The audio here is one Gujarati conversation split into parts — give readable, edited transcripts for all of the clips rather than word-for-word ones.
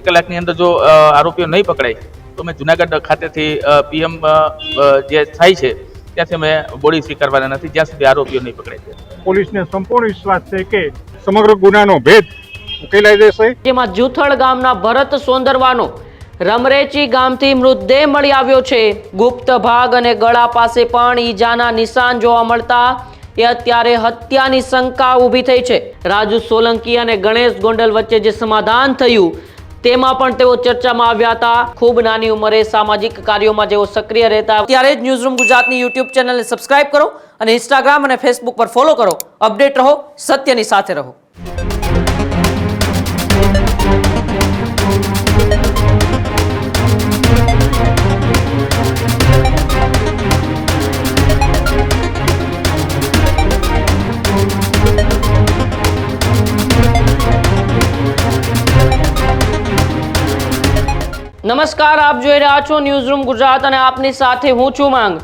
કલાકની અંદર જો આરોપીઓ નહીં પકડાય તો અમે જુનાગઢ ખાતેથી પીએમ જે થાય છે ત્યાંથી અમે બોડી સ્વીકારવાના નથી જ્યાં સુધી આરોપીઓ નહીં પકડાય. પોલીસને સંપૂર્ણ વિશ્વાસ છે કે સમગ્ર ગુનાનો ભેદ ઉકેલાઈ જશે. જેમાં જુથળ ગામના ભરત સોંદરવાનો રમરેચી ગામથી મૃતદેહ મળી આવ્યો છે. ગુપ્ત ભાગ અને ગળા પાસે પણ ઈજાના નિશાન જોવા મળતા એ અત્યારે હત્યાની શંકા ઊભી થઈ છે. રાજુ સોલંકી અને ગણેશ ગોંડલ વચ્ચે જે સમાધાન થયું તેમાં પણ તેઓ ચર્ચામાં આવ્યા હતા. ખૂબ નાની ઉંમરે સામાજિક કાર્યોમાં જેઓ સક્રિય રહેતા. ત્યારે જ ન્યૂઝરૂમ ગુજરાતની યુટ્યુબ ચેનલને સબસ્ક્રાઇબ કરો અને ઇન્સ્ટાગ્રામ અને ફેસબુક પર ફોલો કરો. અપડેટ રહો, સત્યની સાથે રહો. નમસ્કાર, આપ જોઈ રહ્યા છો ન્યૂઝરૂમ ગુજરાત અને આપની સાથે હું છું માંગ.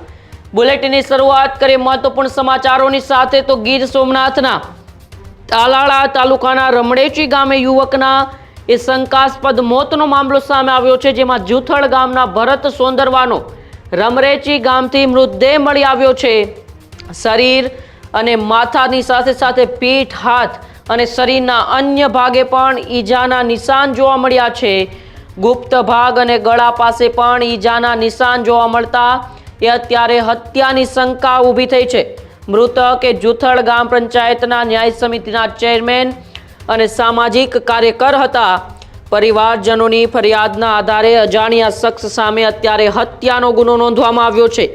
બુલેટિનની શરૂઆત કરીએ મહત્વપૂર્ણ સમાચારોની સાથે. તો ગીર સોમનાથના તાલાળા તાલુકાના રમણેચી ગામે યુવકના એ શંકાસ્પદ મોતનો મામલો સામે આવ્યો છે. જેમાં જુથળ ગામના ભરત સોંદરવાનો રમરેચી ગામથી મૃતદેહ મળી આવ્યો છે. શરીર અને માથાની સાથે સાથે પીઠ, હાથ અને શરીરના અન્ય ભાગે પણ ઈજાના નિશાન જોવા મળ્યા છે. ગુપ્ત ભાગ અને ગળા પાસે પણ ઈજાના નિશાન જોવા મળતા એ અત્યારે હત્યાની શંકા ઊભી થઈ છે. મૃતક એ જુથળ ગામ પંચાયતના ન્યાય સમિતિના ચેરમેન અને સામાજિક કાર્યકર હતા. પરિવારજનોની ફરિયાદના આધારે અજાણ્યા શખ્સ સામે અત્યારે હત્યાનો ગુનો નોંધવામાં આવ્યો છે.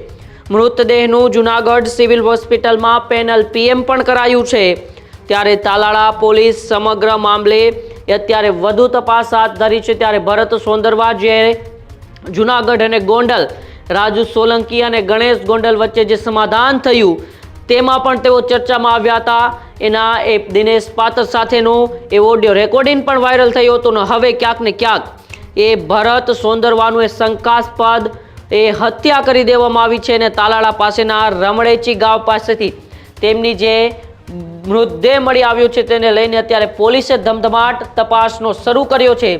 મૃતદેહનું જુનાગઢ સિવિલ હોસ્પિટલમાં પેનલ પીએમ પણ કરાયું છે. ત્યારે તાલાળા પોલીસ સમગ્ર મામલે અત્યારે વધુ તપાસ હાથ ધરી છે. ત્યારે ભરત સોંદરવા જે જુનાગઢ અને ગોંડલ, રાજુ સોલંકી અને ગણેશ ગોંડલ વચ્ચે જે સમાધાન થયું તેમાં પણ તેઓ ચર્ચામાં આવ્યા હતા. એના એ દિનેશ પાત્ર સાથેનું એ ઓડિયો રેકોર્ડિંગ પણ વાયરલ થયું હતું. ને હવે ક્યાંક ને ક્યાંક એ ભરત સોંદરવાનું એ શંકાસ્પદ એ હત્યા કરી દેવામાં આવી છે. અને તાલાળા પાસેના રમણેચી ગામ પાસેથી તેમની જે મૃતદેહ મળી આવ્યો છે તેને લઈને અત્યારે પોલીસે ધમધમાટ તપાસનો શરૂ કર્યો છે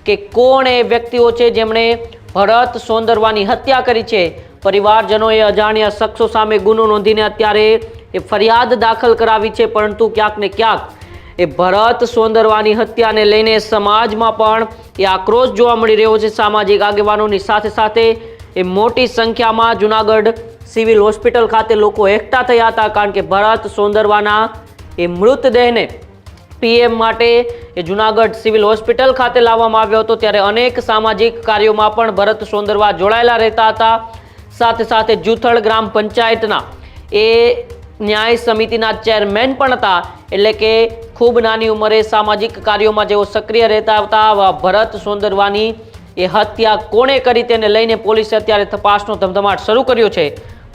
કે કોણ એ વ્યક્તિઓ છે જેમણે ભરત સોંદરવાની હત્યા કરી છે. પરિવારજનોએ અજાણ્યા શખ્સો સામે ગુનો નોંધીને અત્યારે એ ફરિયાદ દાખલ કરાવી છે. પરંતુ ક્યાંક ને ક્યાંક એ ભરત સોંદરવાની હત્યાને લઈને સમાજમાં પણ એ આક્રોશ જોવા મળી રહ્યો છે. સામાજિક આગેવાનોની સાથે સાથે એ મોટી સંખ્યામાં જુનાગઢ સિવિલ હોસ્પિટલ ખાતે લોકો એકઠા થયા હતા. કારણ કે ભરત સોંદરવાના એ મૃતદેહને પીએમ માટે એ જુનાગઢ સિવિલ હોસ્પિટલ ખાતે લાવવામાં આવ્યો હતો. ત્યારે અનેક સામાજિક કાર્યોમાં પણ ભરત સોંદરવા જોડાયેલા રહેતા હતા. સાથે સાથે જુથળ ગ્રામ પંચાયતના એ ન્યાય સમિતિના ચેરમેન પણ હતા. એટલે કે ખૂબ નાની ઉંમરે સામાજિક કાર્યોમાં જેઓ સક્રિય રહેતા હતા. ભરત સોંદરવાની એ હત્યા કોણે કરી તેને લઈને પોલીસે અત્યારે તપાસનો ધમધમાટ શરૂ કર્યો છે.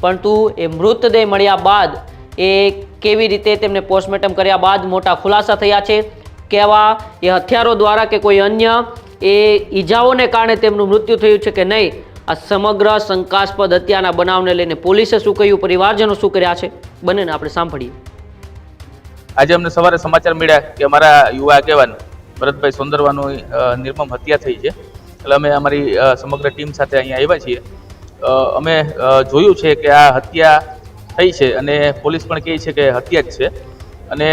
પરંતુ એ મૃતદેહ મળ્યા બાદ એ કેવી રીતે તેમને પોસ્ટમોર્ટમ કર્યા બાદ મોટા ખુલાસા થયા છે. કેવા એ હથિયારો દ્વારા કે કોઈ અન્ય એ ઈજાઓને કારણે તેમનું મૃત્યુ થયું છે કે નહીં, આ સમગ્ર શંકાસ્પદ હત્યાના બનાવને લઈને પોલીસે શું કહ્યું, પરિવારજનો શું કર્યા છે, બંનેને આપણે સાંભળીએ. આજે અમને સવારે સમાચાર મળ્યા કે અમારા યુવા આગેવાન ભરતભાઈ સોંદરવાનું નિર્મમ હત્યા થઈ છે. એટલે અમે અમારી સમગ્ર ટીમ સાથે અહીંયા આવ્યા છીએ. અમે જોયું છે કે આ હત્યા થઈ છે અને પોલીસ પણ કહે છે કે હત્યા જ છે. અને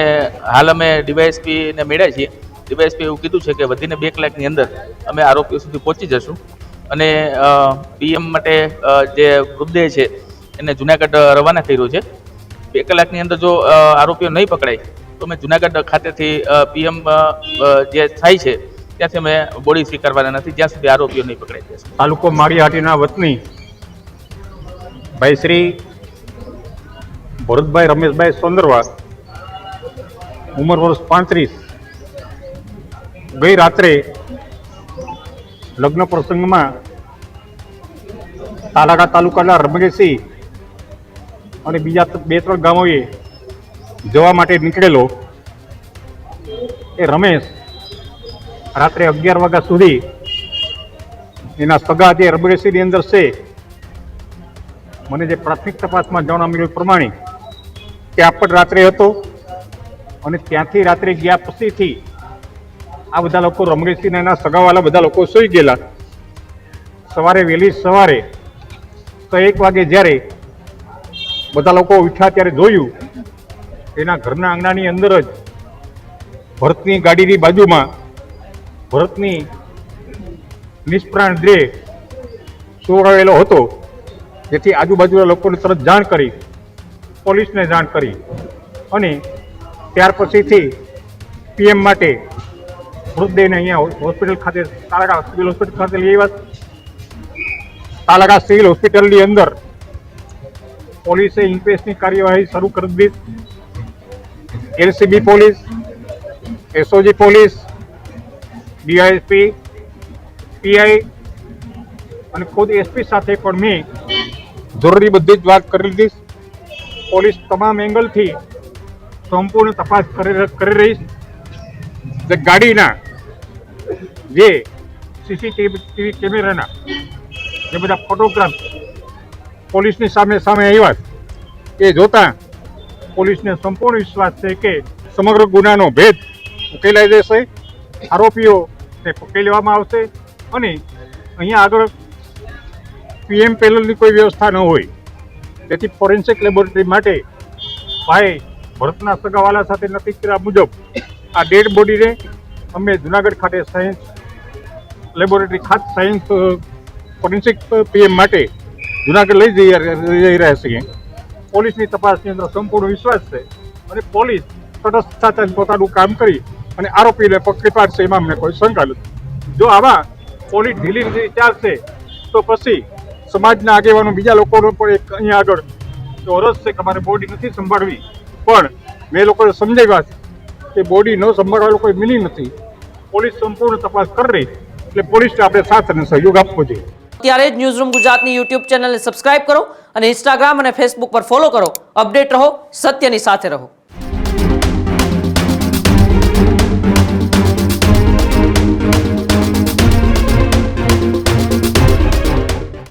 હાલ અમે ડીવાયએસપીને મળ્યા છીએ. ડીવાયએસપી એવું કીધું છે કે વધીને 2 કલાકની અંદર અમે આરોપીઓ સુધી પહોંચી જશું અને પીએમ માટે જે મૃતદેહ છે એને જુનાગઢ રવાના કર્યો છે. 2 કલાકની અંદર જો આરોપીઓ નહીં પકડાય તો અમે જુનાગઢ ખાતેથી પીએમ જે થાય છે ત્યાંથી અમે બોડી સ્વીકારવાના નથી જ્યાં સુધી આરોપીઓ નહીં પકડાઈ જશે. તાલુકો માળિયાહાટીના વતની ભાઈ શ્રી ભરતભાઈ રમેશભાઈ સોંદરવા, ઉંમર વર્ષ 35, ગઈ રાત્રે લગ્ન પ્રસંગમાં તાલાળા તાલુકાના રમણેચી અને બીજા 2-3 ગામોએ જવા માટે નીકળેલો એ રમેશ રાત્રે 11 વાગ્યા સુધી એના સગા જે રમણેચીની અંદર છે, મને જે પ્રાથમિક તપાસમાં જાણવા મળ્યું પ્રમાણે ત્યાં પણ રાત્રે હતો અને ત્યાંથી રાત્રે ગયા પછીથી આ બધા લોકો રમણેશસિંહ એના સગાવાલા બધા લોકો સૂઈ ગયેલા. વહેલી સવારે 1 વાગે જ્યારે બધા લોકો ઉઠ્યા ત્યારે જોયું એના ઘરના આંગણાની અંદર જ ભરતની ગાડીની બાજુમાં ભરતની નિષ્પ્રાણ દેહ સુવડાવેલો હતો. જેથી આજુબાજુના લોકોને તરત જાણ કરી, પોલીસને જાણ કરી અને ત્યાર પછીથી પીએમ માટે મૃતદેહને અહીંયા હોસ્પિટલ ખાતે તાલાકા સિવિલ હોસ્પિટલ ખાતે લઈ આવ્યા. તાલાકા સિવિલ હોસ્પિટલની અંદર પોલીસે ઇન્ક્વેસ્ટની કાર્યવાહી શરૂ કરી દીધી. LCB police, SOG police, DYSP, PI અને ખુદ એસપી સાથે પણ મેં જરૂરી બધી જ વાત કરી લીધી. પોલીસ તમામ એંગલથી સંપૂર્ણ તપાસ કરી રહી છે. ગાડીના જે સીસીટીવી કેમેરાના જે બધા ફોટોગ્રાફ પોલીસની સામે આવ્યા એ જોતા પોલીસને સંપૂર્ણ વિશ્વાસ છે કે સમગ્ર ગુનાનો ભેદ ઉકેલાઈ જશે, આરોપીઓને પકડી લેવામાં આવશે અને અહીંયા આગળ પીએમ પેનલની કોઈ વ્યવસ્થા ન હોય. તેથી ફોરેન્સિક લેબોરેટરી માટે ભાઈ ભરતના સગાવાલા સાથે નક્કી કર્યા મુજબ આ ડેડ બોડીને અમે જુનાગઢ ખાતે સાયન્સ લેબોરેટરી ખાતે સાયન્સ ફોરેન્સિક પીએમ માટે જુનાગઢ લઈ જઈ રહ્યા છીએ. પોલીસની તપાસની અંદર સંપૂર્ણ વિશ્વાસ છે અને પોલીસ તટસ્થતા પોતાનું કામ કરી અને આરોપીને પકડી પાડશે એમાં અમને કોઈ શંકા નથી. જો આવા પોલીસ ઢીલી રીતે ચાલશે તો પછી સમાજના આગેવાનો બીજા લોકોનો પણ એક અહીંયા આગળ તો અરજ છે કે અમારે બોડી નથી સંભાળવી, પણ મેં લોકોને સમજાવ્યા છે કે બોડી ન સંભાળવાનો કોઈ મિનિંગ નથી. પોલીસ સંપૂર્ણ તપાસ કરી રહી એટલે પોલીસને આપણે સાથ અને સહયોગ આપવો જોઈએ. ત્યારે જ ન્યૂઝરૂમ ગુજરાતની યુટ્યુબ ચેનલને સબસ્ક્રાઇબ કરો અને ઇન્સ્ટાગ્રામ અને ફેસબુક પર ફોલો કરો. અપડેટ રહો, સત્યની સાથે રહો.